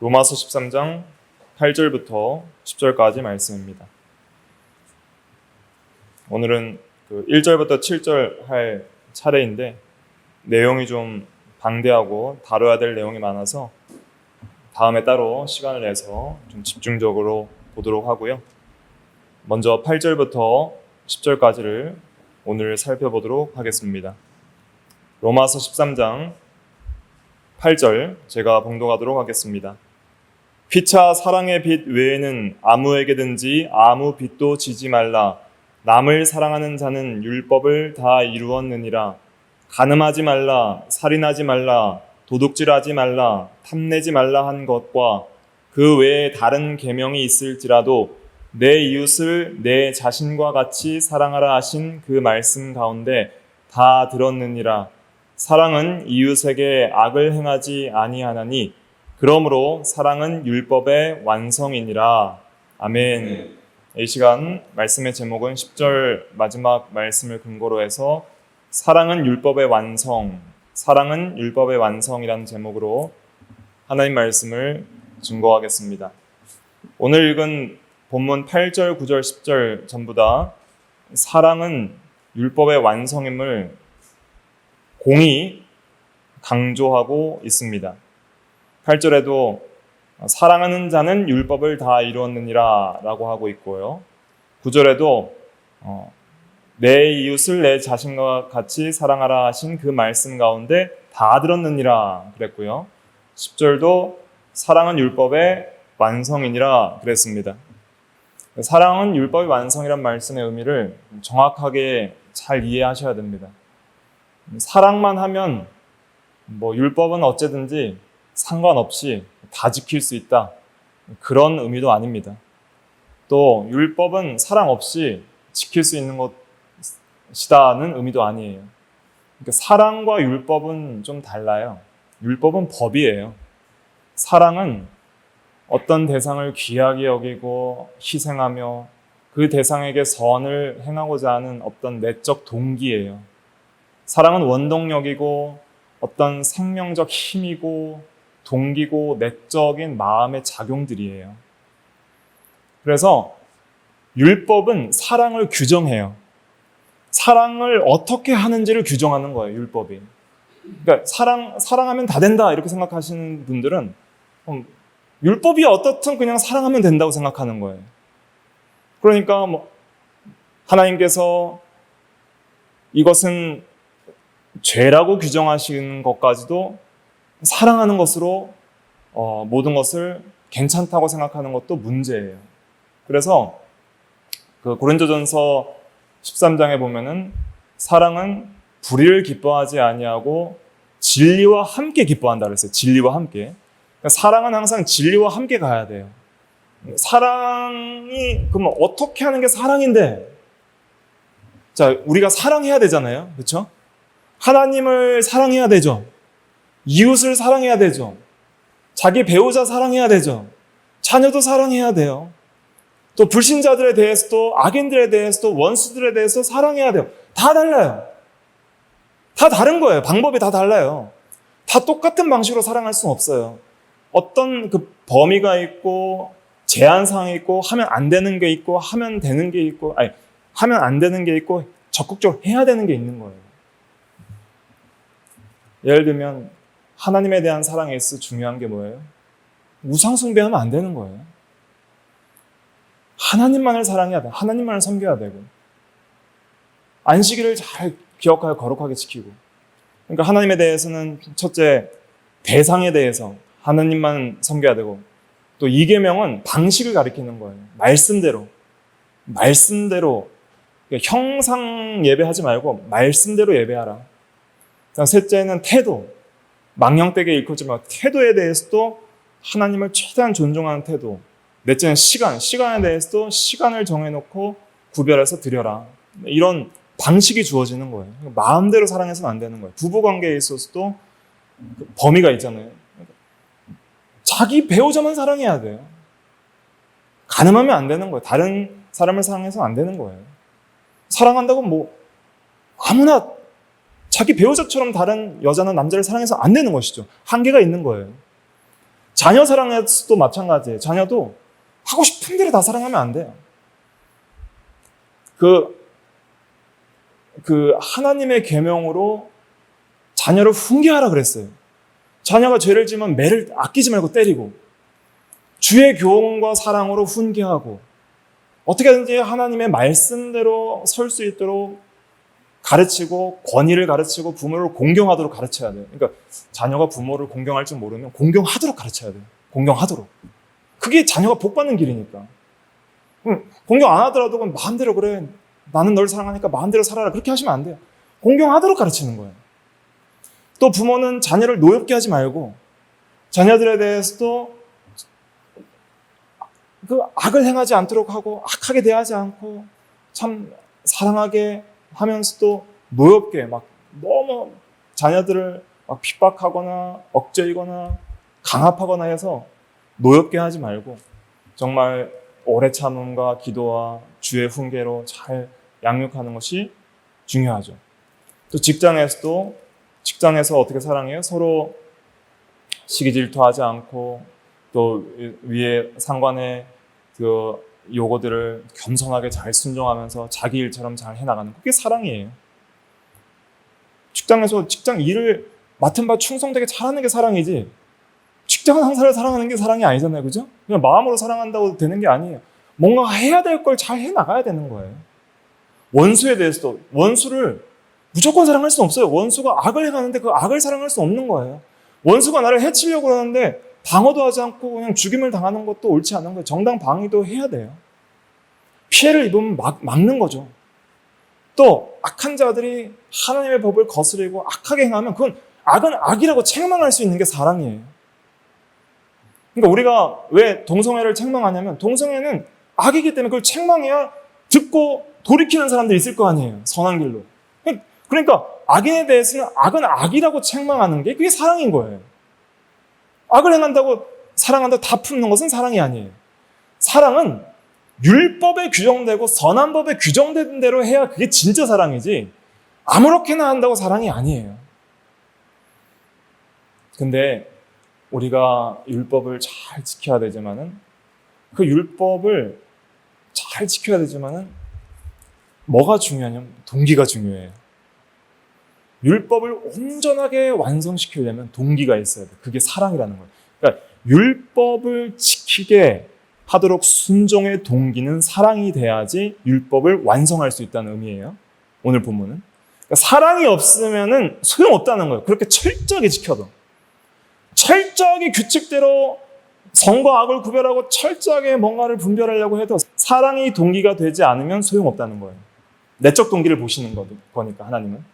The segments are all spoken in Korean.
로마서 13장 8절부터 10절까지 말씀입니다. 오늘은 1절부터 7절 할 차례인데 내용이 좀 방대하고 다뤄야 될 내용이 많아서 다음에 따로 시간을 내서 좀 집중적으로 보도록 하고요. 먼저 8절부터 10절까지를 오늘 살펴보도록 하겠습니다. 로마서 13장 8절 제가 봉독하도록 하겠습니다. 피차 사랑의 빚 외에는 아무에게든지 아무 빚도 지지 말라. 남을 사랑하는 자는 율법을 다 이루었느니라. 간음하지 말라, 살인하지 말라, 도둑질하지 말라, 탐내지 말라 한 것과 그 외에 다른 계명이 있을지라도 내 이웃을 내 자신과 같이 사랑하라 하신 그 말씀 가운데 다 들었느니라. 사랑은 이웃에게 악을 행하지 아니하나니 그러므로 사랑은 율법의 완성이니라. 아멘. 이 시간 말씀의 제목은 10절 마지막 말씀을 근거로 해서 사랑은 율법의 완성, 사랑은 율법의 완성이라는 제목으로 하나님 말씀을 증거하겠습니다. 오늘 읽은 본문 8절, 9절, 10절 전부 다 사랑은 율법의 완성임을 공히 강조하고 있습니다. 8절에도 사랑하는 자는 율법을 다 이루었느니라 라고 하고 있고요. 9절에도 내 이웃을 내 자신과 같이 사랑하라 하신 그 말씀 가운데 다 들었느니라 그랬고요. 10절도 사랑은 율법의 완성이니라 그랬습니다. 사랑은 율법의 완성이란 말씀의 의미를 정확하게 잘 이해하셔야 됩니다. 사랑만 하면 율법은 어쨌든지 상관없이 다 지킬 수 있다. 그런 의미도 아닙니다. 또 율법은 사랑 없이 지킬 수 있는 것이다는 의미도 아니에요. 그러니까 사랑과 율법은 좀 달라요. 율법은 법이에요. 사랑은 어떤 대상을 귀하게 여기고 희생하며 그 대상에게 선을 행하고자 하는 어떤 내적 동기예요. 사랑은 원동력이고 어떤 생명적 힘이고 동기고 내적인 마음의 작용들이에요. 그래서 율법은 사랑을 규정해요. 사랑을 어떻게 하는지를 규정하는 거예요, 율법이. 그러니까 사랑하면 다 된다 이렇게 생각하시는 분들은 율법이 어떻든 그냥 사랑하면 된다고 생각하는 거예요. 그러니까 하나님께서 이것은 죄라고 규정하시는 것까지도 사랑하는 것으로 모든 것을 괜찮다고 생각하는 것도 문제예요. 그래서 고린도전서 13장에 보면은 사랑은 불의를 기뻐하지 아니하고 진리와 함께 기뻐한다 그랬어요. 진리와 함께. 그러니까 사랑은 항상 진리와 함께 가야 돼요. 사랑이 그럼 어떻게 하는 게 사랑인데? 자, 우리가 사랑해야 되잖아요. 그렇죠? 하나님을 사랑해야 되죠. 이웃을 사랑해야 되죠. 자기 배우자 사랑해야 되죠. 자녀도 사랑해야 돼요. 또 불신자들에 대해서도 악인들에 대해서도 원수들에 대해서 사랑해야 돼요. 다 달라요. 다 다른 거예요. 방법이 다 달라요. 다 똑같은 방식으로 사랑할 수는 없어요. 어떤 그 범위가 있고 제한사항이 있고 하면 안 되는 게 있고 하면 되는 게 있고 하면 안 되는 게 있고 적극적으로 해야 되는 게 있는 거예요. 예를 들면 하나님에 대한 사랑에 있어 중요한 게 뭐예요? 우상 숭배하면 안 되는 거예요. 하나님만을 사랑해야 돼. 하나님만을 섬겨야 되고 안식일을 잘 기억하여 거룩하게 지키고 그러니까 하나님에 대해서는 첫째 대상에 대해서 하나님만 섬겨야 되고 또 이 계명은 방식을 가리키는 거예요. 말씀대로 형상 예배하지 말고 말씀대로 예배하라. 셋째는 태도. 망령되게 일컫지 말고 태도에 대해서도 하나님을 최대한 존중하는 태도. 넷째는 시간에 대해서도 시간을 정해놓고 구별해서 드려라. 이런 방식이 주어지는 거예요. 마음대로 사랑해서는 안 되는 거예요. 부부관계에 있어서도 범위가 있잖아요. 자기 배우자만 사랑해야 돼요. 간음하면 안 되는 거예요. 다른 사람을 사랑해서는 안 되는 거예요. 사랑한다고 아무나 자기 배우자처럼 다른 여자나 남자를 사랑해서 안 되는 것이죠. 한계가 있는 거예요. 자녀 사랑에서도 마찬가지예요. 자녀도 하고 싶은 대로 다 사랑하면 안 돼요. 하나님의 계명으로 자녀를 훈계하라 그랬어요. 자녀가 죄를 지으면 매를 아끼지 말고 때리고, 주의 교훈과 사랑으로 훈계하고, 어떻게든지 하나님의 말씀대로 설 수 있도록 가르치고, 권위를 가르치고, 부모를 공경하도록 가르쳐야 돼요. 그러니까 자녀가 부모를 공경할 줄 모르면 공경하도록 가르쳐야 돼요. 공경하도록. 그게 자녀가 복받는 길이니까. 공경 안 하더라도 마음대로 그래, 나는 널 사랑하니까 마음대로 살아라, 그렇게 하시면 안 돼요. 공경하도록 가르치는 거예요. 또 부모는 자녀를 노엽게 하지 말고, 자녀들에 대해서도 그 악을 행하지 않도록 하고, 악하게 대하지 않고, 참 사랑하게 하면서도 노엽게 막 너무 자녀들을 막 핍박하거나 억제이거나 강압하거나 해서 노엽게 하지 말고, 정말 오래 참음과 기도와 주의 훈계로 잘 양육하는 것이 중요하죠. 또 직장에서 어떻게 사랑해요? 서로 시기 질투하지 않고, 또 위에 상관의 그 요구들을 겸손하게 잘 순종하면서 자기 일처럼 잘 해나가는, 그게 사랑이에요. 직장에서 직장 일을 맡은 바 충성되게 잘하는 게 사랑이지, 직장 상사를 사랑하는 게 사랑이 아니잖아요. 그죠? 그냥 마음으로 사랑한다고 되는 게 아니에요. 뭔가 해야 될 걸 잘 해나가야 되는 거예요. 원수에 대해서도, 원수를 무조건 사랑할 수는 없어요. 원수가 악을 행하는데 그 악을 사랑할 수 없는 거예요. 원수가 나를 해치려고 하는데 방어도 하지 않고 그냥 죽임을 당하는 것도 옳지 않은 거예요. 정당 방위도 해야 돼요. 피해를 입으면 막는 거죠. 또 악한 자들이 하나님의 법을 거스리고 악하게 행하면 그건 악은 악이라고 책망할 수 있는 게 사랑이에요. 그러니까 우리가 왜 동성애를 책망하냐면, 동성애는 악이기 때문에 그걸 책망해야 듣고 돌이키는 사람들이 있을 거 아니에요. 선한 길로. 그러니까 악인에 대해서는 악은 악이라고 책망하는 게 그게 사랑인 거예요. 악을 행한다고 사랑한다고 다 품는 것은 사랑이 아니에요. 사랑은 율법에 규정되고 선한 법에 규정된 대로 해야 그게 진짜 사랑이지, 아무렇게나 한다고 사랑이 아니에요. 근데 우리가 율법을 잘 지켜야 되지만은, 그 율법을 잘 지켜야 되지만은 뭐가 중요하냐면 동기가 중요해요. 율법을 온전하게 완성시키려면 동기가 있어야 돼요. 그게 사랑이라는 거예요. 그러니까 율법을 지키게 하도록 순종의 동기는 사랑이 돼야지 율법을 완성할 수 있다는 의미예요. 오늘 본문은. 그러니까 사랑이 없으면은 소용없다는 거예요. 그렇게 철저하게 지켜도. 철저하게 규칙대로 선과 악을 구별하고 철저하게 뭔가를 분별하려고 해도 사랑이 동기가 되지 않으면 소용없다는 거예요. 내적 동기를 보시는 거니까 하나님은.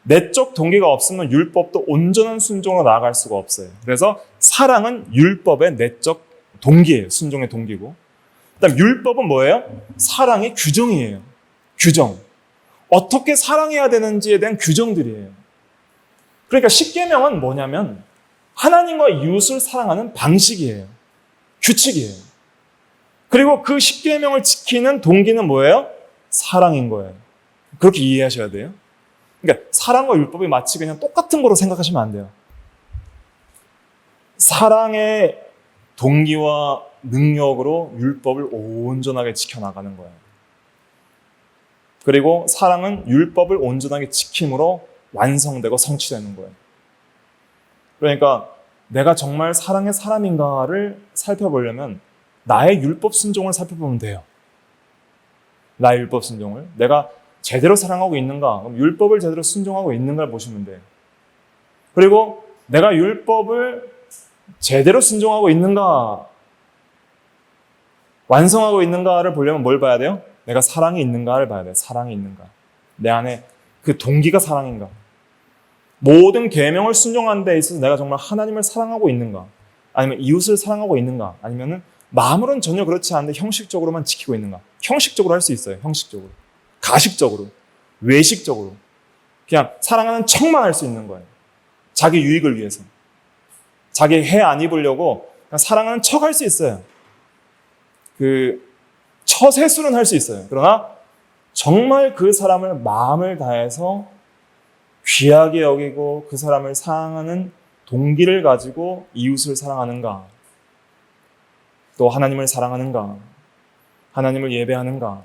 내적 동기가 없으면 율법도 온전한 순종으로 나아갈 수가 없어요. 그래서 사랑은 율법의 내적 동기예요. 순종의 동기고. 그다음 율법은 뭐예요? 사랑의 규정이에요. 규정. 어떻게 사랑해야 되는지에 대한 규정들이에요. 그러니까 십계명은 뭐냐면 하나님과 이웃을 사랑하는 방식이에요. 규칙이에요. 그리고 그 십계명을 지키는 동기는 뭐예요? 사랑인 거예요. 그렇게 이해하셔야 돼요. 그러니까 사랑과 율법이 마치 그냥 똑같은 거로 생각하시면 안 돼요. 사랑의 동기와 능력으로 율법을 온전하게 지켜나가는 거예요. 그리고 사랑은 율법을 온전하게 지킴으로 완성되고 성취되는 거예요. 그러니까 내가 정말 사랑의 사람인가를 살펴보려면 나의 율법 순종을 살펴보면 돼요. 나의 율법 순종을. 내가 제대로 사랑하고 있는가? 그럼 율법을 제대로 순종하고 있는가를 보시면 돼요. 그리고 내가 율법을 제대로 순종하고 있는가, 완성하고 있는가를 보려면 뭘 봐야 돼요? 내가 사랑이 있는가를 봐야 돼요. 사랑이 있는가. 내 안에 그 동기가 사랑인가. 모든 계명을 순종하는 데 있어서 내가 정말 하나님을 사랑하고 있는가, 아니면 이웃을 사랑하고 있는가, 아니면은 마음으로는 전혀 그렇지 않은데 형식적으로만 지키고 있는가. 형식적으로 할 수 있어요. 형식적으로. 가식적으로, 외식적으로, 그냥 사랑하는 척만 할 수 있는 거예요. 자기 유익을 위해서. 자기 해 안 입으려고 그냥 사랑하는 척 할 수 있어요. 그 처세술은 할 수 있어요. 그러나 정말 그 사람을 마음을 다해서 귀하게 여기고 그 사람을 사랑하는 동기를 가지고 이웃을 사랑하는가? 또 하나님을 사랑하는가? 하나님을 예배하는가?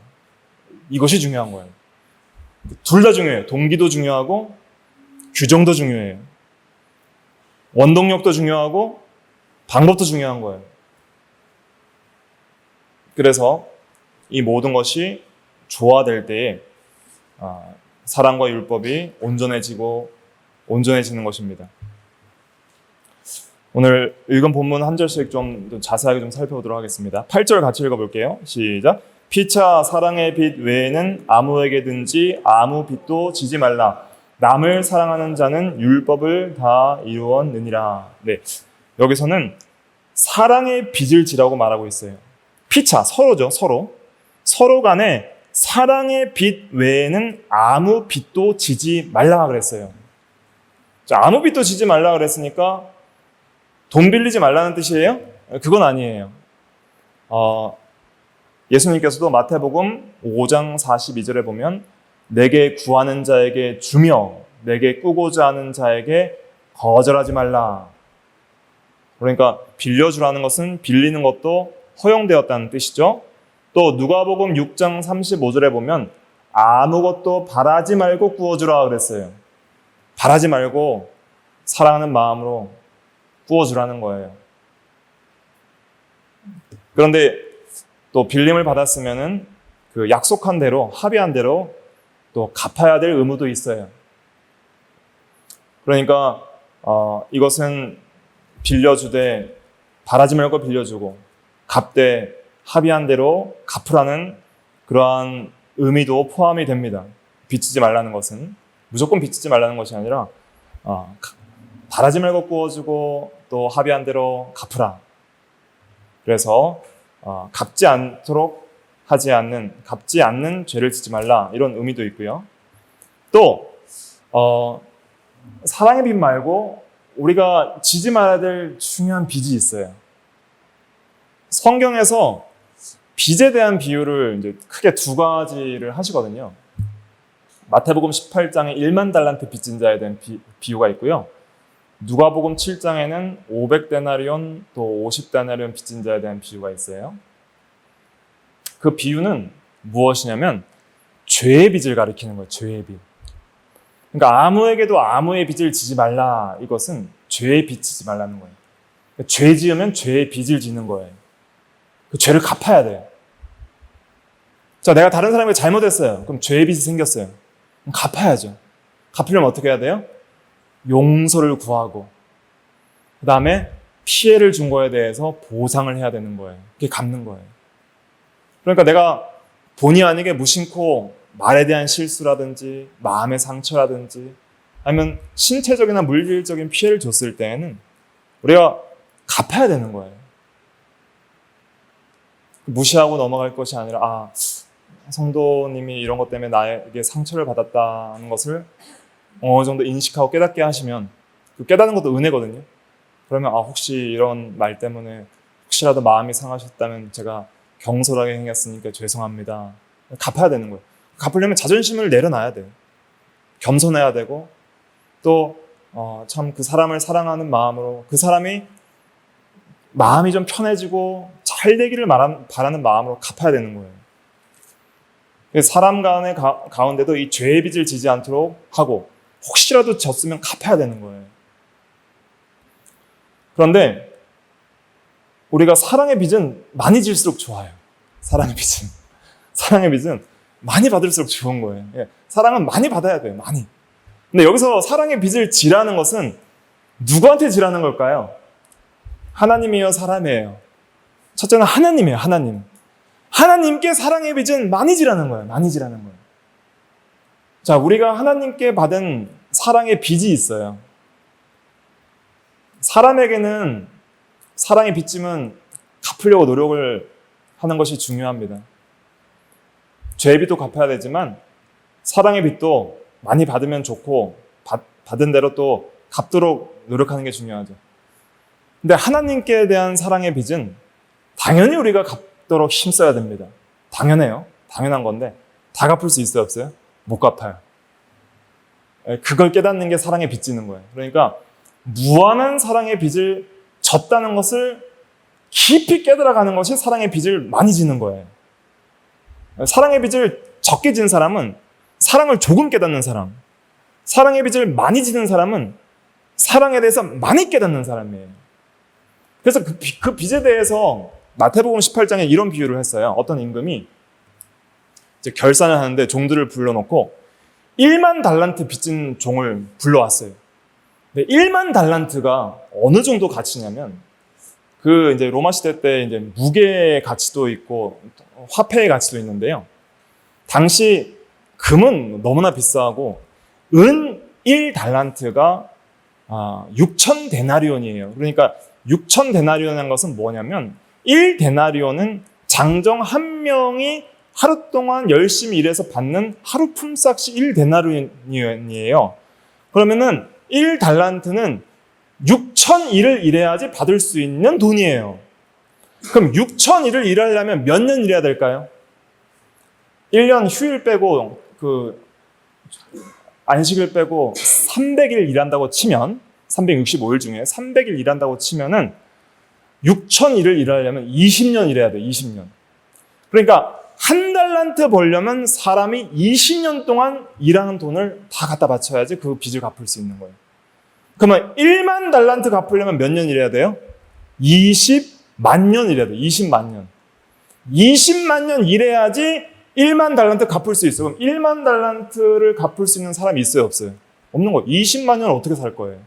이것이 중요한 거예요. 둘 다 중요해요. 동기도 중요하고 규정도 중요해요. 원동력도 중요하고 방법도 중요한 거예요. 그래서 이 모든 것이 조화될 때에 사랑과 율법이 온전해지는 것입니다. 오늘 읽은 본문 한 절씩 좀 자세하게 좀 살펴보도록 하겠습니다. 8절 같이 읽어볼게요. 시작. 피차 사랑의 빚 외에는 아무에게든지 아무 빚도 지지 말라. 남을 사랑하는 자는 율법을 다 이루었느니라. 네, 여기서는 사랑의 빚을 지라고 말하고 있어요. 피차, 서로죠. 서로 간에 사랑의 빚 외에는 아무 빚도 지지 말라 그랬어요. 자, 아무 빚도 지지 말라 그랬으니까 돈 빌리지 말라는 뜻이에요? 그건 아니에요. 예수님께서도 마태복음 5장 42절에 보면 내게 구하는 자에게 주며 내게 꾸고자 하는 자에게 거절하지 말라. 그러니까 빌려주라는 것은 빌리는 것도 허용되었다는 뜻이죠. 또 누가복음 6장 35절에 보면 아무것도 바라지 말고 꾸어주라 그랬어요. 바라지 말고 사랑하는 마음으로 꾸어주라는 거예요. 그런데 또 빌림을 받았으면은 그 약속한 대로, 합의한 대로 또 갚아야 될 의무도 있어요. 그러니까 이것은 빌려주되 바라지 말고 빌려주고 갚되 합의한 대로 갚으라는 그러한 의미도 포함이 됩니다. 빚지지 말라는 것은 무조건 빚지지 말라는 것이 아니라 바라지 말고 꾸어주고 또 합의한 대로 갚으라. 그래서 갚지 않는 죄를 짓지 말라 이런 의미도 있고요. 또 사랑의 빚 말고 우리가 지지 말아야 될 중요한 빚이 있어요. 성경에서 빚에 대한 비유를 이제 크게 두 가지를 하시거든요. 마태복음 18장에 1만 달란트 빚진 자에 대한 비유가 있고요. 누가복음 7장에는 500데나리온 또 50데나리온 빚진 자에 대한 비유가 있어요. 그 비유는 무엇이냐면 죄의 빚을 가리키는 거예요. 죄의 빚. 그러니까 아무에게도 아무의 빚을 지지 말라. 이것은 죄의 빚 지지 말라는 거예요. 그러니까 죄 지으면 죄의 빚을 지는 거예요. 그 죄를 갚아야 돼요. 자, 내가 다른 사람에게 잘못했어요. 그럼 죄의 빚이 생겼어요. 그럼 갚아야죠. 갚으려면 어떻게 해야 돼요? 용서를 구하고 그 다음에 피해를 준 거에 대해서 보상을 해야 되는 거예요. 그게 갚는 거예요. 그러니까 내가 본의 아니게 무심코 말에 대한 실수라든지 마음의 상처라든지 아니면 신체적이나 물질적인 피해를 줬을 때에는 우리가 갚아야 되는 거예요. 무시하고 넘어갈 것이 아니라 성도님이 이런 것 때문에 나에게 상처를 받았다는 것을 어느 정도 인식하고 깨닫게 하시면 그 깨닫는 것도 은혜거든요. 그러면 혹시 이런 말 때문에 혹시라도 마음이 상하셨다면 제가 경솔하게 행했으니까 죄송합니다. 갚아야 되는 거예요. 갚으려면 자존심을 내려놔야 돼요. 겸손해야 되고 또 참 그 사람을 사랑하는 마음으로 그 사람이 마음이 좀 편해지고 잘 되기를 바라는 마음으로 갚아야 되는 거예요. 사람 간의 가운데도 이 죄의 빚을 지지 않도록 하고 혹시라도 졌으면 갚아야 되는 거예요. 그런데 우리가 사랑의 빚은 많이 질수록 좋아요. 사랑의 빚은 많이 받을수록 좋은 거예요. 사랑은 많이 받아야 돼요. 많이. 근데 여기서 사랑의 빚을 지라는 것은 누구한테 지라는 걸까요? 하나님이에요, 사람이에요? 첫째는 하나님이에요. 하나님께 사랑의 빚은 많이 지라는 거예요. 많이 지라는 거예요. 자, 우리가 하나님께 받은 사랑의 빚이 있어요. 사람에게는 사랑의 빚짐은 갚으려고 노력을 하는 것이 중요합니다. 죄의 빚도 갚아야 되지만 사랑의 빚도 많이 받으면 좋고 받은 대로 또 갚도록 노력하는 게 중요하죠. 근데 하나님께 대한 사랑의 빚은 당연히 우리가 갚도록 힘써야 됩니다. 당연해요. 당연한 건데 다 갚을 수 있어요, 없어요? 못 갚아요. 그걸 깨닫는 게 사랑의 빚지는 거예요. 그러니까 무한한 사랑의 빚을 졌다는 것을 깊이 깨달아가는 것이 사랑의 빚을 많이 지는 거예요. 사랑의 빚을 적게 진 사람은 사랑을 조금 깨닫는 사람, 사랑의 빚을 많이 지는 사람은 사랑에 대해서 많이 깨닫는 사람이에요. 그래서 그 빚에 대해서 마태복음 18장에 이런 비유를 했어요. 어떤 임금이 이제 결산을 하는데 종들을 불러놓고 1만 달란트 빚진 종을 불러왔어요. 근데 1만 달란트가 어느 정도 가치냐면 그 이제 로마 시대 때 이제 무게의 가치도 있고 화폐의 가치도 있는데요. 당시 금은 너무나 비싸고 은 1달란트가 6천 데나리온이에요. 그러니까 6천 데나리온이라는 것은 뭐냐면 1데나리온은 장정 한 명이 하루 동안 열심히 일해서 받는 하루 품삯이 1데나리온이에요. 그러면은 1달란트는 6천 일을 일해야지 받을 수 있는 돈이에요. 그럼 6천 일을 일하려면 몇 년 일해야 될까요? 1년 휴일 빼고 안식일 빼고 300일 일한다고 치면 365일 중에 300일 일한다고 치면은 6천 일을 일하려면 20년 일해야 돼요. 20년. 그러니까 한 달란트 벌려면 사람이 20년 동안 일하는 돈을 다 갖다 바쳐야지 그 빚을 갚을 수 있는 거예요. 그러면 1만 달란트 갚으려면 몇 년 일해야 돼요? 20만 년 일해야 돼요. 20만 년. 20만 년 일해야지 1만 달란트 갚을 수 있어요. 그럼 1만 달란트를 갚을 수 있는 사람이 있어요? 없어요? 없는 거예요. 20만 년을 어떻게 살 거예요?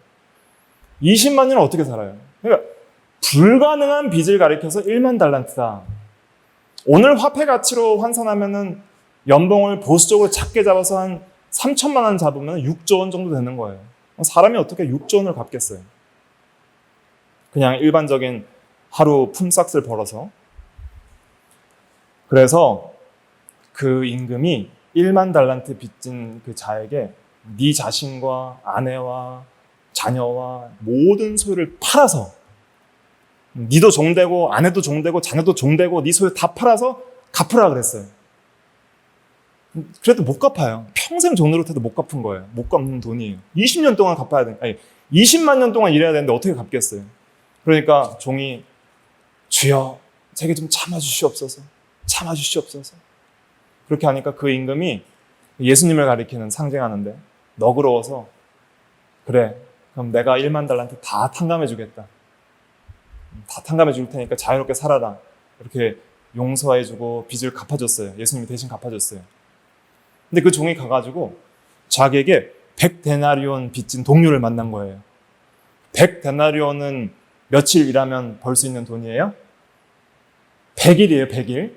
20만 년을 어떻게 살아요? 그러니까 불가능한 빚을 가리켜서 1만 달란트다. 오늘 화폐 가치로 환산하면은 연봉을 보수적으로 작게 잡아서 한 3천만 원 잡으면 6조 원 정도 되는 거예요. 사람이 어떻게 6조 원을 갚겠어요? 그냥 일반적인 하루 품삯을 벌어서. 그래서 그 임금이 1만 달란트 빚진 그 자에게 네 자신과 아내와 자녀와 모든 소유를 팔아서 니도 종되고 아내도 종되고 자녀도 종되고 네 소유 다 팔아서 갚으라 그랬어요. 그래도 못 갚아요. 평생 종 노릇해도 못 갚은 거예요. 못 갚는 돈이에요. 20년 동안 갚아야 돼. 아니 20만 년 동안 일해야 되는데 어떻게 갚겠어요? 그러니까 종이 주여 제게 좀 참아주시옵소서. 참아주시옵소서. 그렇게 하니까 그 임금이 예수님을 가리키는 상징하는데 너그러워서 그래 그럼 내가 1만 달란트 다 탕감해 주겠다. 다 탕감해 줄 테니까 자유롭게 살아라. 이렇게 용서해주고 빚을 갚아줬어요. 예수님이 대신 갚아줬어요. 근데 그 종이 가가지고 자기에게 100데나리온 빚진 동료를 만난 거예요. 100데나리온은 며칠 일하면 벌 수 있는 돈이에요? 100일이에요, 100일.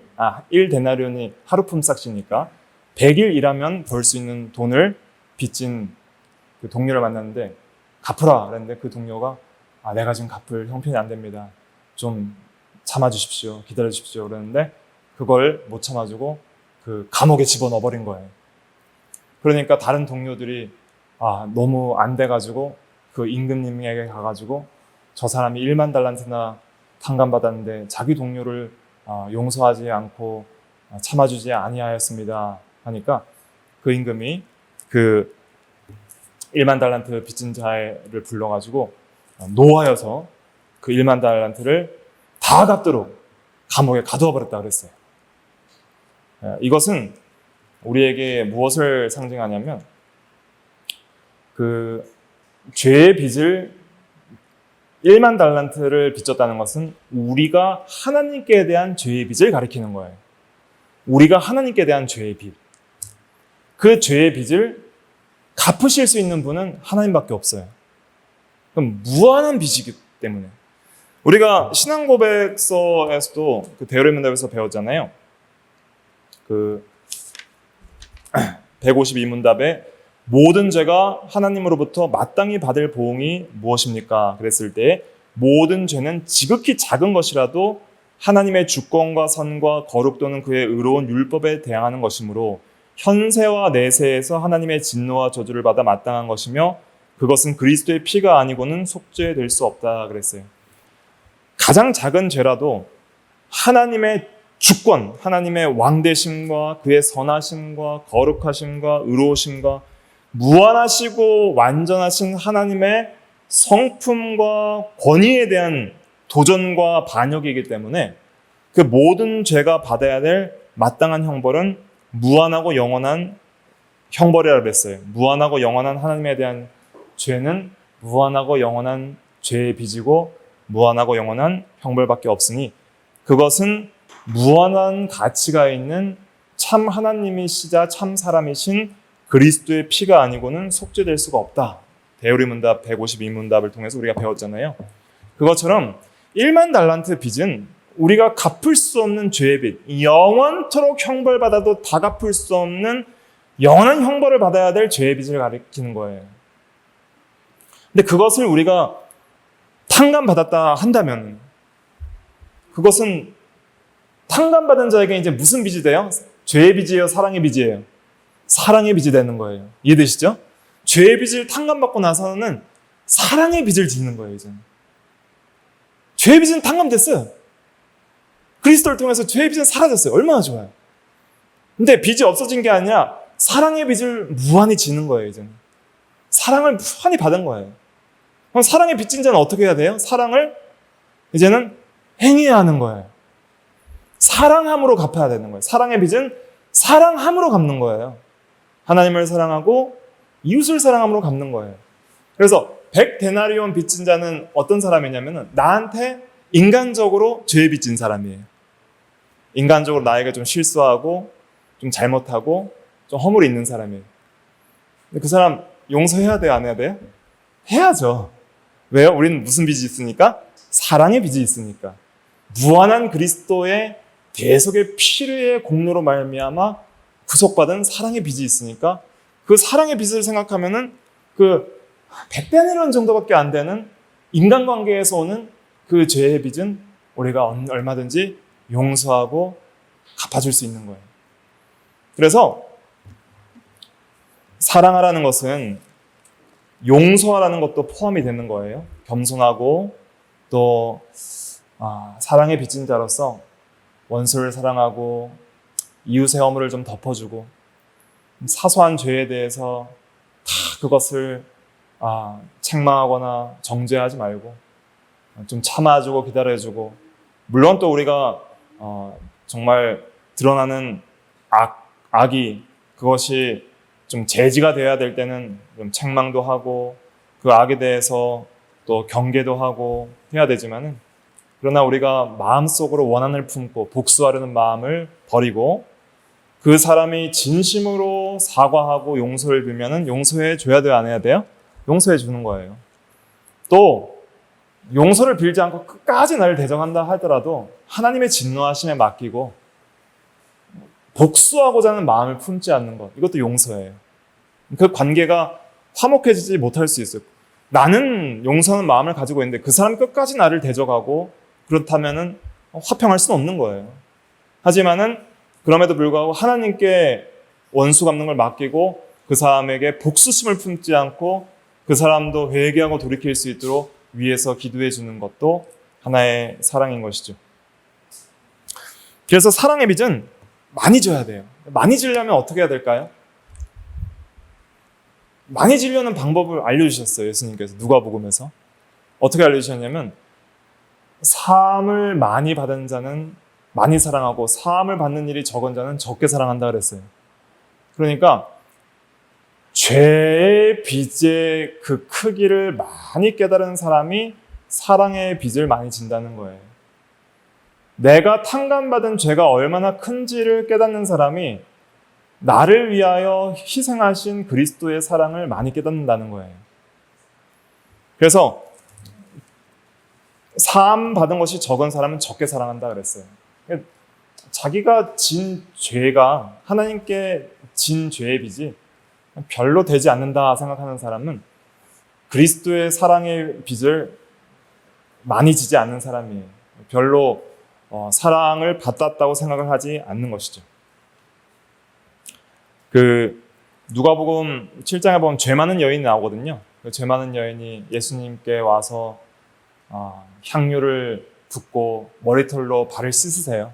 1데나리온이 하루 품삯이니까 100일 일하면 벌 수 있는 돈을 빚진 그 동료를 만났는데 갚으라 그랬는데 그 동료가 내가 지금 갚을 형편이 안 됩니다. 좀 참아주십시오. 기다려주십시오. 그랬는데 그걸 못 참아주고 그 감옥에 집어넣어버린 거예요. 그러니까 다른 동료들이 너무 안 돼가지고 그 임금님에게 가가지고 저 사람이 1만 달란트나 탕감받았는데 자기 동료를 용서하지 않고 참아주지 아니하였습니다. 하니까 그 임금이 그 1만 달란트 빚진 자를 불러가지고 노하여서 그 1만 달란트를 다 갚도록 감옥에 가두어 버렸다 그랬어요. 이것은 우리에게 무엇을 상징하냐면 그 죄의 빚을 1만 달란트를 빚졌다는 것은 우리가 하나님께 대한 죄의 빚을 가리키는 거예요. 우리가 하나님께 대한 죄의 빚. 그 죄의 빚을 갚으실 수 있는 분은 하나님밖에 없어요. 그럼 무한한 빚이기 때문에. 우리가 신앙고백서에서도 그 대열의문답에서 배웠잖아요. 그 152문답에 모든 죄가 하나님으로부터 마땅히 받을 보응이 무엇입니까? 그랬을 때 모든 죄는 지극히 작은 것이라도 하나님의 주권과 선과 거룩도는 그의 의로운 율법에 대항하는 것이므로 현세와 내세에서 하나님의 진노와 저주를 받아 마땅한 것이며 그것은 그리스도의 피가 아니고는 속죄될 수 없다 그랬어요. 가장 작은 죄라도 하나님의 주권, 하나님의 왕되심과 그의 선하심과 거룩하심과 의로우심과 무한하시고 완전하신 하나님의 성품과 권위에 대한 도전과 반역이기 때문에 그 모든 죄가 받아야 될 마땅한 형벌은 무한하고 영원한 형벌이라고 그랬어요. 무한하고 영원한 하나님에 대한 죄는 무한하고 영원한 죄의 빚이고 무한하고 영원한 형벌밖에 없으니 그것은 무한한 가치가 있는 참 하나님이시자 참 사람이신 그리스도의 피가 아니고는 속죄될 수가 없다. 대우리문답 152문답을 통해서 우리가 배웠잖아요. 그것처럼 1만 달란트 빚은 우리가 갚을 수 없는 죄의 빚, 영원토록 형벌받아도 다 갚을 수 없는 영원한 형벌을 받아야 될 죄의 빚을 가리키는 거예요. 근데 그것을 우리가 탕감받았다 한다면 그것은 탕감받은 자에게 이제 무슨 빚이 돼요? 죄의 빚이에요? 사랑의 빚이에요? 사랑의 빚이 되는 거예요. 이해되시죠? 죄의 빚을 탕감받고 나서는 사랑의 빚을 지는 거예요, 이제는. 죄의 빚은 탕감됐어요. 그리스도를 통해서 죄의 빚은 사라졌어요. 얼마나 좋아요. 근데 빚이 없어진 게 아니라 사랑의 빚을 무한히 지는 거예요, 이제는. 사랑을 무한히 받은 거예요. 그럼 사랑의 빚진 자는 어떻게 해야 돼요? 사랑을 이제는 행해야 하는 거예요. 사랑함으로 갚아야 되는 거예요. 사랑의 빚은 사랑함으로 갚는 거예요. 하나님을 사랑하고 이웃을 사랑함으로 갚는 거예요. 그래서 100데나리온 빚진 자는 어떤 사람이냐면 나한테 인간적으로 죄 빚진 사람이에요. 인간적으로 나에게 좀 실수하고 좀 잘못하고 좀 허물이 있는 사람이에요. 근데 그 사람 용서해야 돼요? 안 해야 돼요? 해야죠. 왜요? 우리는 무슨 빚이 있으니까? 사랑의 빚이 있으니까. 무한한 그리스도의 대속의 피의 공로로 말미암아 구속받은 사랑의 빚이 있으니까 그 사랑의 빚을 생각하면은 그 100데나리온 정도밖에 안 되는 인간관계에서 오는 그 죄의 빚은 우리가 얼마든지 용서하고 갚아줄 수 있는 거예요. 그래서 사랑하라는 것은 용서하라는 것도 포함이 되는 거예요. 겸손하고 또 사랑의 빚진 자로서 원수를 사랑하고 이웃의 허물을 좀 덮어주고 사소한 죄에 대해서 다 그것을 책망하거나 정죄하지 말고 좀 참아주고 기다려주고 물론 또 우리가 정말 드러나는 악이 그것이 좀 제지가 돼야 될 때는 좀 책망도 하고 그 악에 대해서 또 경계도 하고 해야 되지만은 그러나 우리가 마음속으로 원한을 품고 복수하려는 마음을 버리고 그 사람이 진심으로 사과하고 용서를 빌면은 용서해 줘야 돼요? 안 해야 돼요? 용서해 주는 거예요. 또 용서를 빌지 않고 끝까지 나를 대적한다 하더라도 하나님의 진노하심에 맡기고 복수하고자 하는 마음을 품지 않는 것, 이것도 용서예요. 그 관계가 화목해지지 못할 수 있어요. 나는 용서하는 마음을 가지고 있는데 그 사람이 끝까지 나를 대적하고 그렇다면은 화평할 수는 없는 거예요. 하지만은 그럼에도 불구하고 하나님께 원수 갚는 걸 맡기고 그 사람에게 복수심을 품지 않고 그 사람도 회개하고 돌이킬 수 있도록 위에서 기도해 주는 것도 하나의 사랑인 것이죠. 그래서 사랑의 빚은 많이 져야 돼요. 많이 지려면 어떻게 해야 될까요? 많이 지려는 방법을 알려주셨어요. 예수님께서 누가복음에서. 어떻게 알려주셨냐면 사함을 많이 받은 자는 많이 사랑하고 사함을 받는 일이 적은 자는 적게 사랑한다 그랬어요. 그러니까 죄의 빚의 그 크기를 많이 깨달은 사람이 사랑의 빚을 많이 진다는 거예요. 내가 탕감받은 죄가 얼마나 큰지를 깨닫는 사람이 나를 위하여 희생하신 그리스도의 사랑을 많이 깨닫는다는 거예요. 그래서 사함 받은 것이 적은 사람은 적게 사랑한다 그랬어요. 자기가 진 죄가 하나님께 진 죄의 빚이 별로 되지 않는다 생각하는 사람은 그리스도의 사랑의 빚을 많이 지지 않는 사람이에요. 별로 사랑을 받았다고 생각을 하지 않는 것이죠. 그 누가복음 7장에 보면 죄 많은 여인이 나오거든요. 그 죄 많은 여인이 예수님께 와서 향유를 붓고 머리털로 발을 씻으세요.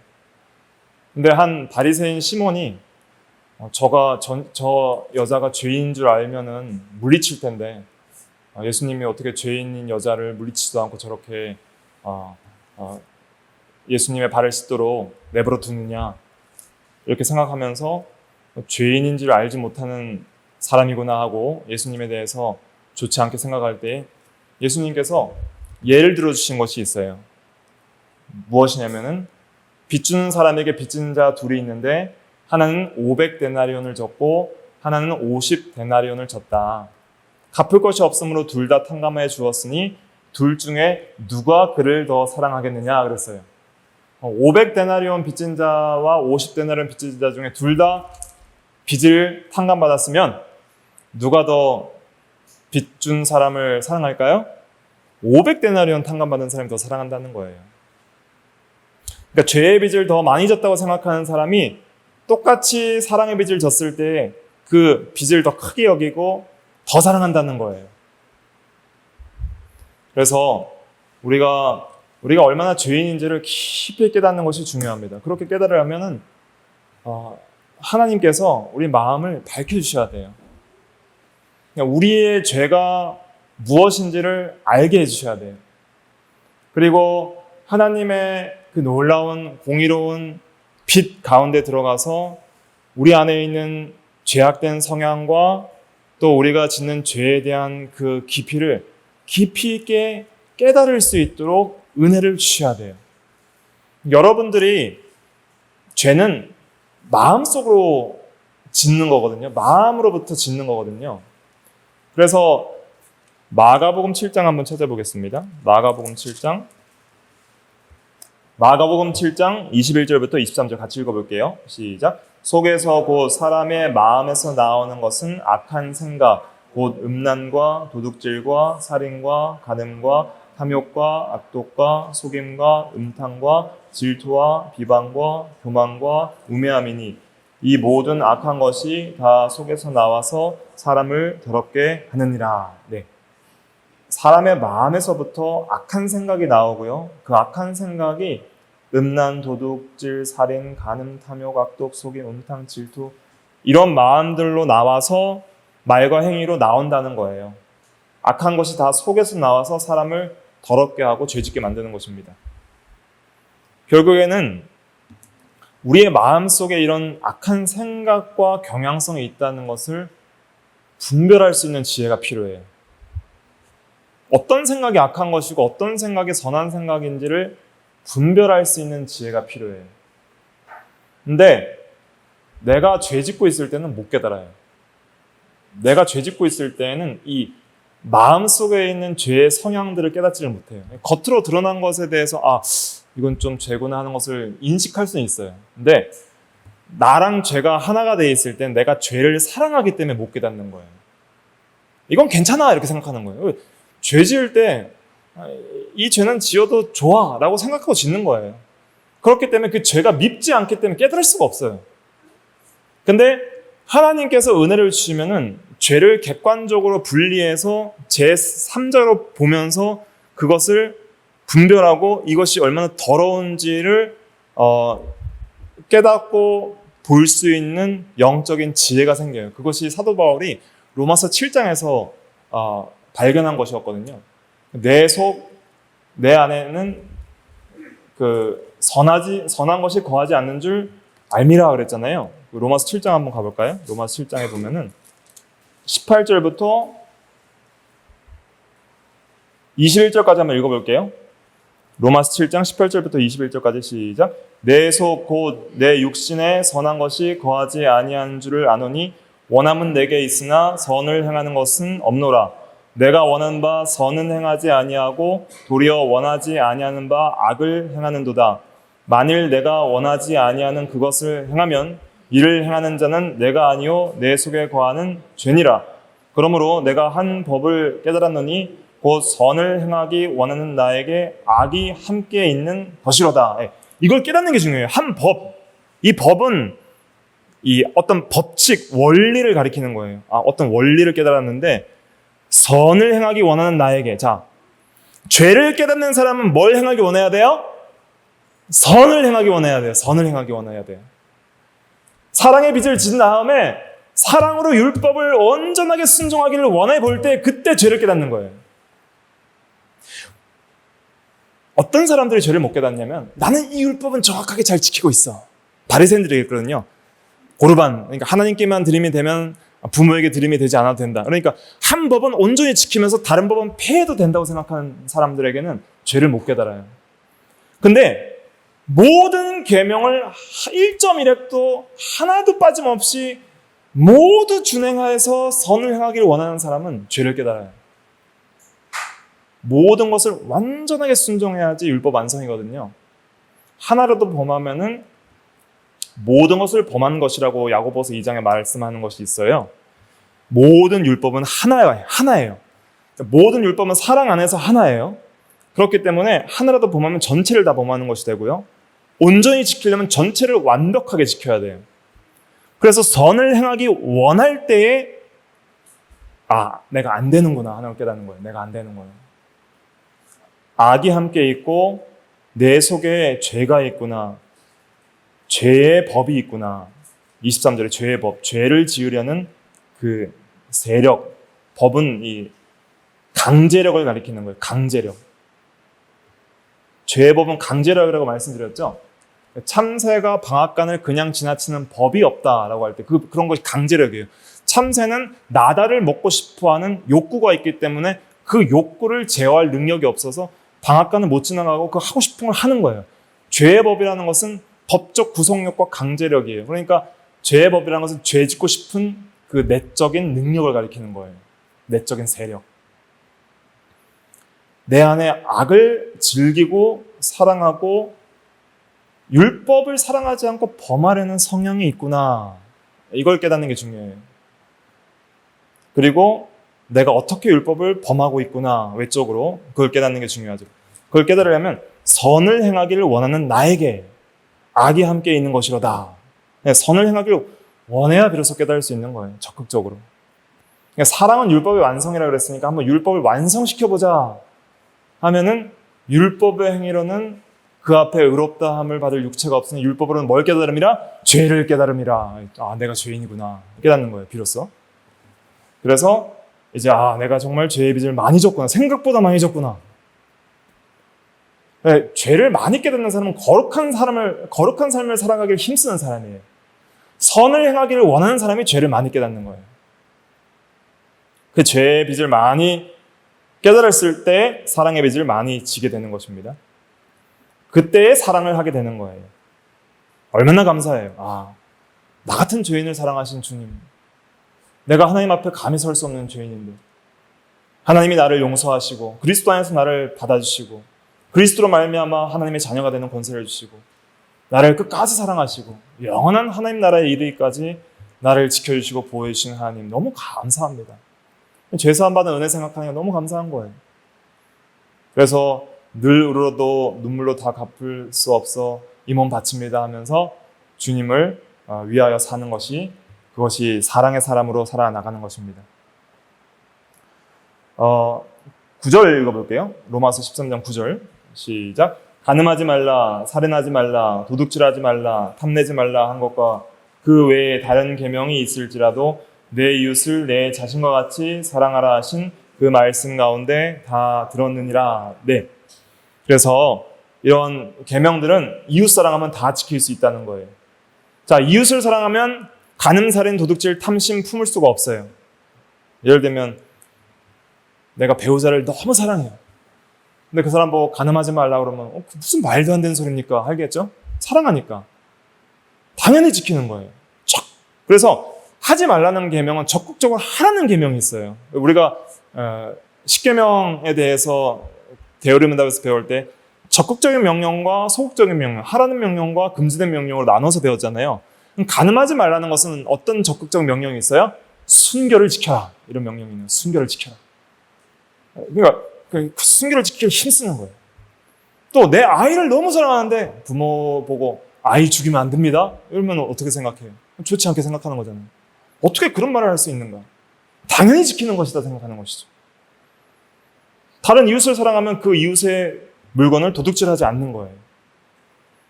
근데 한 바리새인 시몬이 저 여자가 죄인 줄 알면은 물리칠 텐데 예수님이 어떻게 죄인인 여자를 물리치지도 않고 저렇게 예수님의 발을 씻도록 내버려 두느냐, 이렇게 생각하면서 죄인인 줄 알지 못하는 사람이구나 하고 예수님에 대해서 좋지 않게 생각할 때 예수님께서 예를 들어주신 것이 있어요. 무엇이냐면은 빚 주는 사람에게 빚진 자 둘이 있는데 하나는 500데나리온을 졌고 하나는 50데나리온을 졌다. 갚을 것이 없으므로 둘 다 탕감해 주었으니 둘 중에 누가 그를 더 사랑하겠느냐 그랬어요. 500데나리온 빚진 자와 50데나리온 빚진 자 중에 둘 다 빚을 탕감받았으면 누가 더 빚 준 사람을 사랑할까요? 500데나리온 탕감받은 사람이 더 사랑한다는 거예요. 그러니까 죄의 빚을 더 많이 졌다고 생각하는 사람이 똑같이 사랑의 빚을 졌을 때 그 빚을 더 크게 여기고 더 사랑한다는 거예요. 그래서 우리가 얼마나 죄인인지를 깊이 깨닫는 것이 중요합니다. 그렇게 깨달으려면은 하나님께서 우리 마음을 밝혀주셔야 돼요. 우리의 죄가 무엇인지를 알게 해주셔야 돼요. 그리고 하나님의 그 놀라운 공의로운 빛 가운데 들어가서 우리 안에 있는 죄악된 성향과 또 우리가 짓는 죄에 대한 그 깊이를 깊이 있게 깨달을 수 있도록 은혜를 주셔야 돼요. 여러분들이 죄는 마음속으로 짓는 거거든요. 마음으로부터 짓는 거거든요. 그래서 마가복음 7장 한번 찾아보겠습니다. 마가복음 7장 21절부터 23절 같이 읽어볼게요. 시작. 속에서 곧 사람의 마음에서 나오는 것은 악한 생각, 곧 음란과 도둑질과 살인과 간음과 탐욕과 악독과 속임과 음탕과 질투와 비방과 교만과 우매함이니 이 모든 악한 것이 다 속에서 나와서 사람을 더럽게 하느니라. 네. 사람의 마음에서부터 악한 생각이 나오고요. 그 악한 생각이 음란, 도둑질, 살인, 간음, 탐욕, 악독, 속임, 음탕, 질투 이런 마음들로 나와서 말과 행위로 나온다는 거예요. 악한 것이 다 속에서 나와서 사람을 더럽게 하고 죄짓게 만드는 것입니다. 결국에는 우리의 마음속에 이런 악한 생각과 경향성이 있다는 것을 분별할 수 있는 지혜가 필요해요. 어떤 생각이 악한 것이고 어떤 생각이 선한 생각인지를 분별할 수 있는 지혜가 필요해요. 근데 내가 죄 짓고 있을 때는 못 깨달아요. 내가 죄 짓고 있을 때는 이 마음속에 있는 죄의 성향들을 깨닫지를 못해요. 겉으로 드러난 것에 대해서 이건 좀 죄구나 하는 것을 인식할 수는 있어요. 근데 나랑 죄가 하나가 돼 있을 땐 내가 죄를 사랑하기 때문에 못 깨닫는 거예요. 이건 괜찮아 이렇게 생각하는 거예요. 죄 지을 때 이 죄는 지어도 좋아 라고 생각하고 짓는 거예요. 그렇기 때문에 그 죄가 밉지 않기 때문에 깨달을 수가 없어요. 근데 하나님께서 은혜를 주시면은 죄를 객관적으로 분리해서 제3자로 보면서 그것을 분별하고 이것이 얼마나 더러운지를 깨닫고 볼 수 있는 영적인 지혜가 생겨요. 그것이 사도 바울이 로마서 7장에서 발견한 것이었거든요. 내 안에는 그 선한 것이 거하지 않는 줄 알미라 그랬잖아요. 로마서 7장 한번 가볼까요? 로마서 7장에 보면은 18절부터 21절까지 한번 읽어볼게요. 로마서 7장 18절부터 21절까지 시작. 내 속 곧 내 육신에 선한 것이 거하지 아니한 줄을 아노니 원함은 내게 있으나 선을 행하는 것은 없노라. 내가 원하는 바 선은 행하지 아니하고 도리어 원하지 아니하는 바 악을 행하는도다. 만일 내가 원하지 아니하는 그것을 행하면 이를 행하는 자는 내가 아니요 내 속에 거하는 죄니라. 그러므로 내가 한 법을 깨달았노니 곧 선을 행하기 원하는 나에게 악이 함께 있는 것이로다. 이걸 깨닫는 게 중요해요. 한 법. 이 법은 이 어떤 법칙, 원리를 가리키는 거예요. 어떤 원리를 깨달았는데 선을 행하기 원하는 나에게. 자, 죄를 깨닫는 사람은 뭘 행하기 원해야 돼요? 선을 행하기 원해야 돼요. 선을 행하기 원해야 돼요. 사랑의 빚을 진 다음에 사랑으로 율법을 온전하게 순종하기를 원해 볼 때 그때 죄를 깨닫는 거예요. 어떤 사람들이 죄를 못 깨닫냐면 나는 이 율법은 정확하게 잘 지키고 있어. 바리새인들이 있거든요. 고르반, 그러니까 하나님께만 드림이 되면 부모에게 드림이 되지 않아도 된다. 그러니까 한 법은 온전히 지키면서 다른 법은 폐해도 된다고 생각하는 사람들에게는 죄를 못 깨달아요. 근데 모든 계명을 1.1획도 하나도 빠짐없이 모두 준행하여서 선을 행하기를 원하는 사람은 죄를 깨달아요. 모든 것을 완전하게 순종해야지 율법 완성이거든요. 하나라도 범하면은 모든 것을 범한 것이라고 야고보서 2장에 말씀하는 것이 있어요. 모든 율법은 하나예요. 모든 율법은 사랑 안에서 하나예요. 그렇기 때문에 하나라도 범하면 전체를 다 범하는 것이 되고요. 온전히 지키려면 전체를 완벽하게 지켜야 돼요. 그래서 선을 행하기 원할 때에 내가 안 되는구나 하는 걸 깨닫는 거예요. 내가 안 되는 거예요. 악이 함께 있고 내 속에 죄가 있구나. 죄의 법이 있구나. 23절에 죄의 법, 죄를 지으려는 그 세력, 법은 이 강제력을 가리키는 거예요. 강제력. 죄의 법은 강제력이라고 말씀드렸죠. 참새가 방앗간을 그냥 지나치는 법이 없다라고 할 때 그런 것이 강제력이에요. 참새는 나다를 먹고 싶어하는 욕구가 있기 때문에 그 욕구를 제어할 능력이 없어서 방앗간을 못 지나가고 그 하고 싶은 걸 하는 거예요. 죄의 법이라는 것은 법적 구속력과 강제력이에요. 그러니까 죄의 법이라는 것은 죄 짓고 싶은 그 내적인 능력을 가리키는 거예요. 내적인 세력. 내 안에 악을 즐기고 사랑하고 율법을 사랑하지 않고 범하려는 성향이 있구나. 이걸 깨닫는 게 중요해요. 그리고 내가 어떻게 율법을 범하고 있구나. 외적으로 그걸 깨닫는 게 중요하죠. 그걸 깨달으려면 선을 행하기를 원하는 나에게 악이 함께 있는 것이로다. 선을 행하기를 원해야 비로소 깨달을 수 있는 거예요. 적극적으로. 사랑은 율법의 완성이라고 그랬으니까 한번 율법을 완성시켜보자 하면은 율법의 행위로는 그 앞에 의롭다함을 받을 육체가 없으니 율법으로는 뭘 깨달음이라? 죄를 깨달음이라. 내가 죄인이구나. 깨닫는 거예요. 비로소. 그래서 이제 내가 정말 죄의 빚을 많이 졌구나. 생각보다 많이 졌구나. 죄를 많이 깨닫는 사람은 거룩한 삶을 살아가기를 힘쓰는 사람이에요. 선을 행하기를 원하는 사람이 죄를 많이 깨닫는 거예요. 그 죄의 빚을 많이 깨달았을 때 사랑의 빚을 많이 지게 되는 것입니다. 그때에 사랑을 하게 되는 거예요. 얼마나 감사해요. 나 같은 죄인을 사랑하신 주님. 내가 하나님 앞에 감히 설 수 없는 죄인인데 하나님이 나를 용서하시고 그리스도 안에서 나를 받아주시고 그리스도로 말미암아 하나님의 자녀가 되는 권세를 주시고 나를 끝까지 사랑하시고 영원한 하나님 나라에 이르기까지 나를 지켜주시고 보호해주시는 하나님 너무 감사합니다. 죄사함 받은 은혜 생각하는 게 너무 감사한 거예요. 그래서 늘 울어도 눈물로 다 갚을 수 없어 이 몸 바칩니다 하면서 주님을 위하여 사는 것이 그것이 사랑의 사람으로 살아나가는 것입니다. 9절 읽어볼게요. 로마서 13장 9절 시작. 간음하지 말라, 살인하지 말라, 도둑질하지 말라, 탐내지 말라 한 것과 그 외에 다른 계명이 있을지라도 내 이웃을 내 자신과 같이 사랑하라 하신 그 말씀 가운데 다 들었느니라. 네. 그래서 이런 계명들은 이웃 사랑하면 다 지킬 수 있다는 거예요. 자, 이웃을 사랑하면 간음, 살인, 도둑질, 탐심 품을 수가 없어요. 예를 들면 내가 배우자를 너무 사랑해요. 근데 그 사람 보고 간음하지 말라 그러면 무슨 말도 안 되는 소리입니까? 하겠죠? 사랑하니까. 당연히 지키는 거예요. 그래서 하지 말라는 계명은 적극적으로 하라는 계명이 있어요. 우리가 10계명에 대해서 대여름문답에서 배울 때 적극적인 명령과 소극적인 명령, 하라는 명령과 금지된 명령으로 나눠서 배웠잖아요. 간음하지 말라는 것은 어떤 적극적 명령이 있어요? 순결을 지켜라. 이런 명령이 있는 순결을 지켜라. 그러니까 그 순결을 지키기 힘쓰는 거예요. 또 내 아이를 너무 사랑하는데 부모 보고 아이 죽이면 안 됩니다. 이러면 어떻게 생각해요? 좋지 않게 생각하는 거잖아요. 어떻게 그런 말을 할 수 있는가? 당연히 지키는 것이다 생각하는 것이죠. 다른 이웃을 사랑하면 그 이웃의 물건을 도둑질하지 않는 거예요.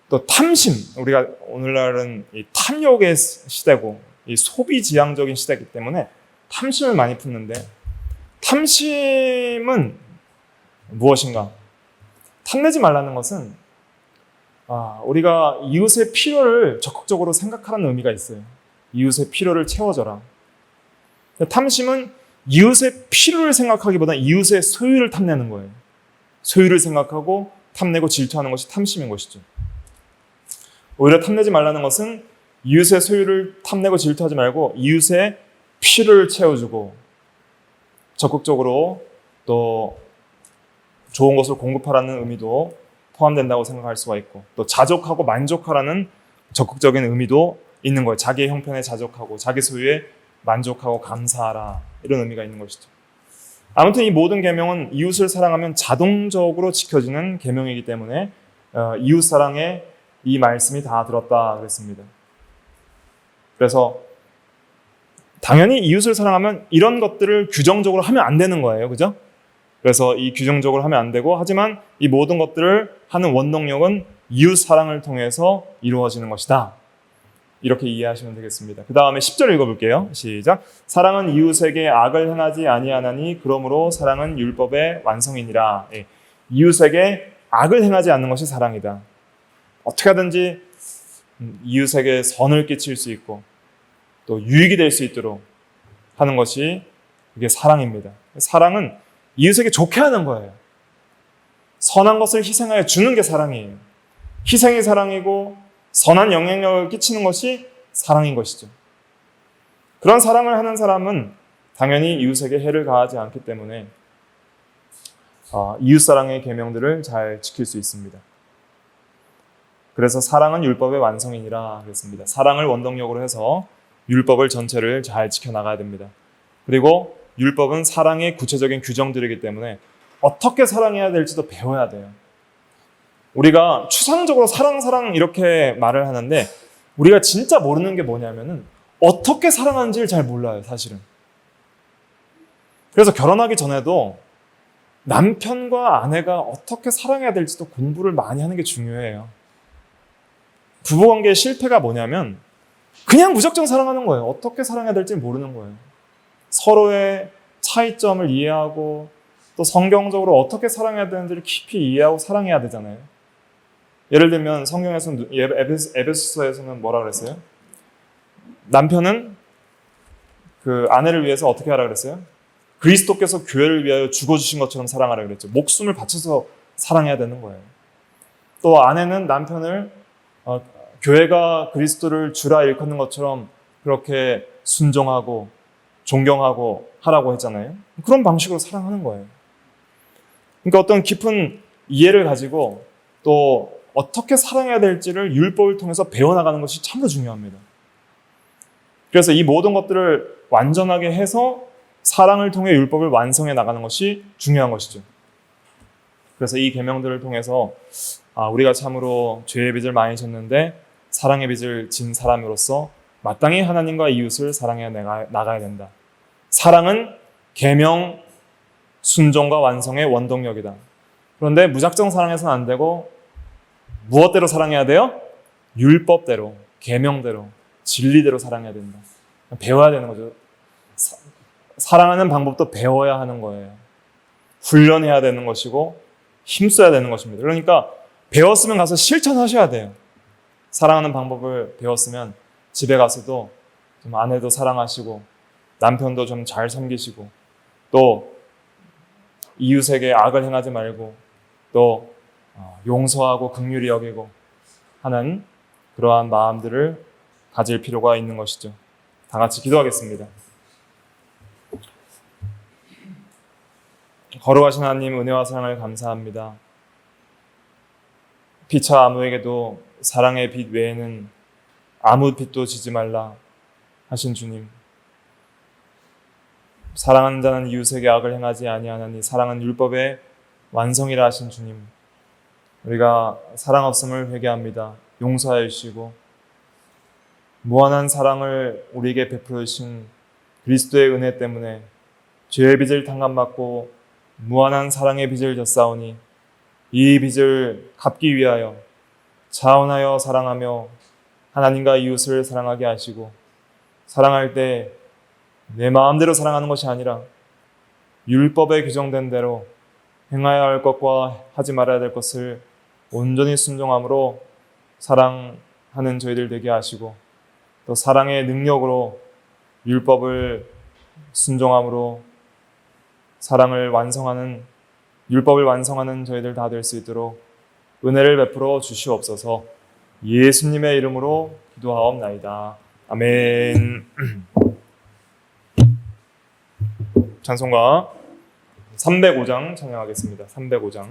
또 탐심, 우리가 오늘날은 이 탐욕의 시대고 이 소비지향적인 시대이기 때문에 탐심을 많이 품는데, 탐심은 무엇인가? 탐내지 말라는 것은 우리가 이웃의 필요를 적극적으로 생각하라는 의미가 있어요. 이웃의 필요를 채워줘라. 탐심은 이웃의 필요를 생각하기보다 이웃의 소유를 탐내는 거예요. 소유를 생각하고 탐내고 질투하는 것이 탐심인 것이죠. 오히려 탐내지 말라는 것은 이웃의 소유를 탐내고 질투하지 말고 이웃의 필요를 채워주고 적극적으로 또 좋은 것을 공급하라는 의미도 포함된다고 생각할 수가 있고, 또 자족하고 만족하라는 적극적인 의미도 있는 거예요. 자기의 형편에 자족하고 자기 소유에 만족하고 감사하라, 이런 의미가 있는 것이죠. 아무튼 이 모든 계명은 이웃을 사랑하면 자동적으로 지켜지는 계명이기 때문에 이웃 사랑에 이 말씀이 다 들었다 그랬습니다. 그래서 당연히 이웃을 사랑하면 이런 것들을 규정적으로 하면 안 되는 거예요. 그죠? 그래서 이 규정적으로 하면 안 되고, 하지만 이 모든 것들을 하는 원동력은 이웃 사랑을 통해서 이루어지는 것이다. 이렇게 이해하시면 되겠습니다. 그 다음에 10절 읽어볼게요. 시작. 사랑은 이웃에게 악을 행하지 아니하나니 그러므로 사랑은 율법의 완성이니라. 이웃에게 악을 행하지 않는 것이 사랑이다. 어떻게 하든지 이웃에게 선을 끼칠 수 있고 또 유익이 될 수 있도록 하는 것이 이게 사랑입니다. 사랑은 이웃에게 좋게 하는 거예요. 선한 것을 희생하여 주는 게 사랑이에요. 희생이 사랑이고 선한 영향력을 끼치는 것이 사랑인 것이죠. 그런 사랑을 하는 사람은 당연히 이웃에게 해를 가하지 않기 때문에 이웃사랑의 계명들을 잘 지킬 수 있습니다. 그래서 사랑은 율법의 완성이니라 그랬습니다. 사랑을 원동력으로 해서 율법을 전체를 잘 지켜나가야 됩니다. 그리고 율법은 사랑의 구체적인 규정들이기 때문에 어떻게 사랑해야 될지도 배워야 돼요. 우리가 추상적으로 사랑 이렇게 말을 하는데 우리가 진짜 모르는 게 뭐냐면은 어떻게 사랑하는지를 잘 몰라요, 사실은. 그래서 결혼하기 전에도 남편과 아내가 어떻게 사랑해야 될지도 공부를 많이 하는 게 중요해요. 부부관계의 실패가 뭐냐면 그냥 무작정 사랑하는 거예요. 어떻게 사랑해야 될지 모르는 거예요. 서로의 차이점을 이해하고 또 성경적으로 어떻게 사랑해야 되는지를 깊이 이해하고 사랑해야 되잖아요. 예를 들면 성경에서는 에베소서에서는 뭐라 그랬어요? 남편은 그 아내를 위해서 어떻게 하라 그랬어요? 그리스도께서 교회를 위하여 죽어주신 것처럼 사랑하라 그랬죠. 목숨을 바쳐서 사랑해야 되는 거예요. 또 아내는 남편을 교회가 그리스도를 주라 일컫는 것처럼 그렇게 순종하고 존경하고 하라고 했잖아요. 그런 방식으로 사랑하는 거예요. 그러니까 어떤 깊은 이해를 가지고 또 어떻게 사랑해야 될지를 율법을 통해서 배워나가는 것이 참으로 중요합니다. 그래서 이 모든 것들을 완전하게 해서 사랑을 통해 율법을 완성해 나가는 것이 중요한 것이죠. 그래서 이 계명들을 통해서 우리가 참으로 죄의 빚을 많이 졌는데 사랑의 빚을 진 사람으로서 마땅히 하나님과 이웃을 사랑해 나가야 된다. 사랑은 계명 순종과 완성의 원동력이다. 그런데 무작정 사랑해서는 안 되고 무엇대로 사랑해야 돼요? 율법대로, 계명대로, 진리대로 사랑해야 된다. 배워야 되는 거죠. 사랑하는 방법도 배워야 하는 거예요. 훈련해야 되는 것이고 힘써야 되는 것입니다. 그러니까 배웠으면 가서 실천하셔야 돼요. 사랑하는 방법을 배웠으면 집에 가서도 좀 아내도 사랑하시고 남편도 좀 잘 섬기시고 또 이웃에게 악을 행하지 말고 또 용서하고 긍휼히 여기고 하는 그러한 마음들을 가질 필요가 있는 것이죠. 다 같이 기도하겠습니다. 거룩하신 하나님, 은혜와 사랑을 감사합니다. 피차 아무에게도 사랑의 빛 외에는 아무 빛도 지지 말라 하신 주님, 사랑하는 자는 이웃에게 악을 행하지 아니하나니 사랑은 율법의 완성이라 하신 주님, 우리가 사랑 없음을 회개합니다. 용서하여 주시고 무한한 사랑을 우리에게 베풀어 주신 그리스도의 은혜 때문에 죄의 빚을 탕감받고 무한한 사랑의 빚을 졌사오니 이 빚을 갚기 위하여 자원하여 사랑하며 하나님과 이웃을 사랑하게 하시고 사랑할 때 내 마음대로 사랑하는 것이 아니라 율법에 규정된 대로 행해야 할 것과 하지 말아야 될 것을 온전히 순종함으로 사랑하는 저희들 되게 하시고, 또 사랑의 능력으로 율법을 순종함으로 율법을 완성하는 저희들 다 될 수 있도록 은혜를 베풀어 주시옵소서. 예수님의 이름으로 기도하옵나이다. 아멘. 찬송가 305장 찬양하겠습니다. 305장.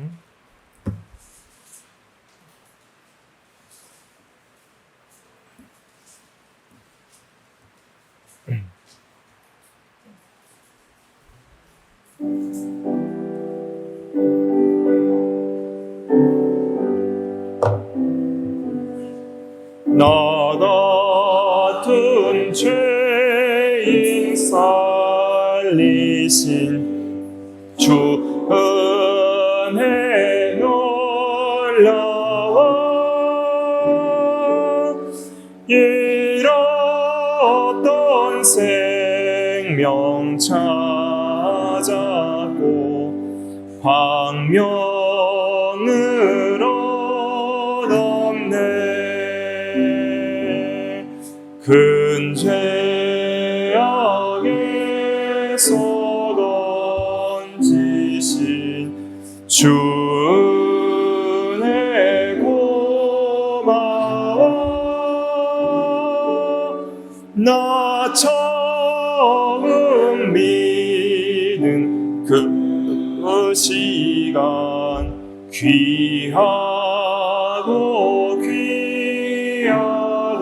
나 같은 죄인 살리신 주 은혜 놀라워 잃었던 생명 찾았고 광명으로 넘네 큰 죄악에서 건지신 주 은혜 고마워 나 처음 믿은 그 시간 귀하고 귀하다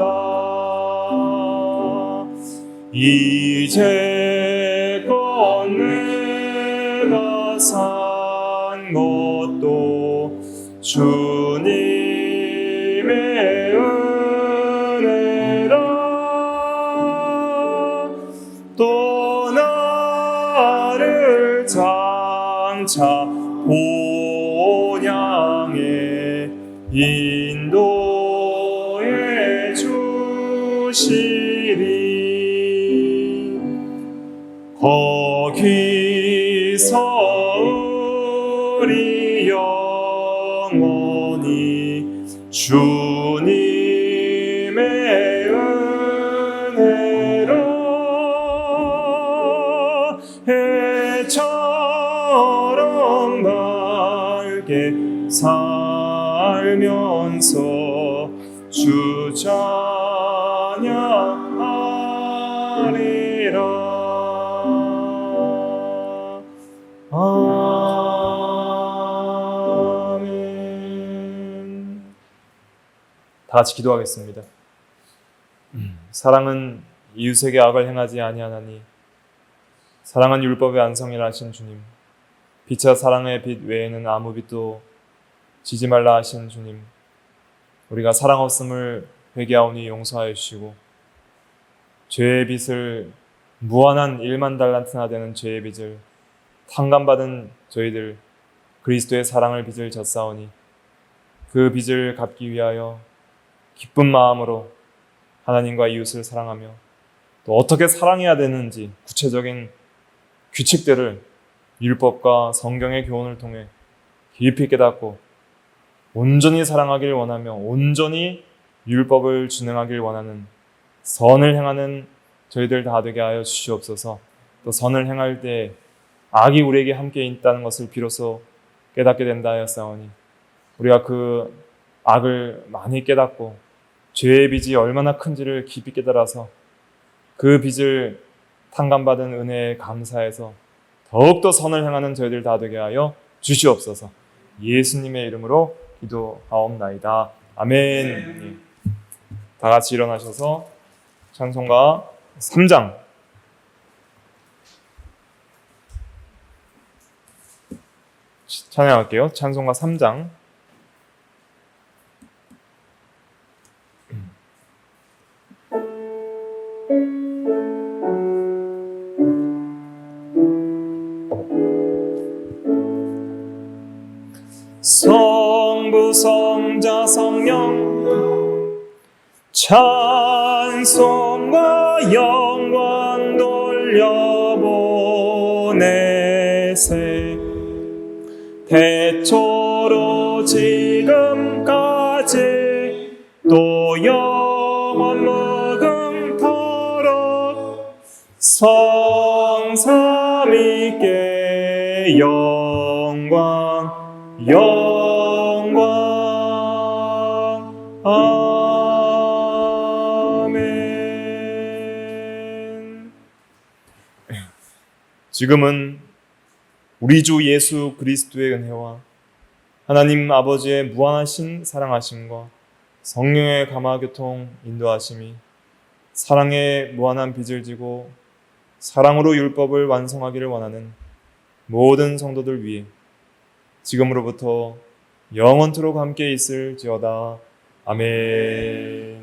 이제껏 내가 산 것도 주님의 은혜라 또 나를 장차 본향에 인도해 주시리 거기서 우리 영원히 주님의 은혜로 해처럼 밝게 살면서 주 찬양하리라. 아멘. 다 같이 기도하겠습니다. 사랑은 이웃에게 악을 행하지 아니하나니 사랑은 율법의 안성이라 하신 주님, 빛과 사랑의 빛 외에는 아무 빛도 지지 말라 하신 주님, 우리가 사랑 없음을 회개하오니 용서하여 주시고 죄의 빚을 무한한 1만 달란트나 되는 죄의 빚을 탕감받은 저희들 그리스도의 사랑을 빚을 졌사오니 그 빚을 갚기 위하여 기쁜 마음으로 하나님과 이웃을 사랑하며 또 어떻게 사랑해야 되는지 구체적인 규칙들을 율법과 성경의 교훈을 통해 깊이 깨닫고 온전히 사랑하길 원하며 온전히 율법을 준행하길 원하는 선을 행하는 저희들 다 되게 하여 주시옵소서. 또 선을 행할 때 악이 우리에게 함께 있다는 것을 비로소 깨닫게 된다 하였사오니 우리가 그 악을 많이 깨닫고 죄의 빚이 얼마나 큰지를 깊이 깨달아서 그 빚을 탕감받은 은혜에 감사해서 더욱더 선을 행하는 저희들 다 되게 하여 주시옵소서. 예수님의 이름으로 기도하옵나이다. 아멘. 다 같이 일어나셔서 찬송가 3장 찬양할게요. 찬송가 3장. 성부 성자 성령 찬양하리 찬송과 영광 돌려보내세. 태초로 지금까지 또 영원 무궁토록 성삼위께 영광 영광. 아멘. 지금은 우리 주 예수 그리스도의 은혜와 하나님 아버지의 무한하신 사랑하심과 성령의 감화교통 인도하심이 사랑의 무한한 빚을 지고 사랑으로 율법을 완성하기를 원하는 모든 성도들 위해 지금으로부터 영원토록 함께 있을지어다. 아멘.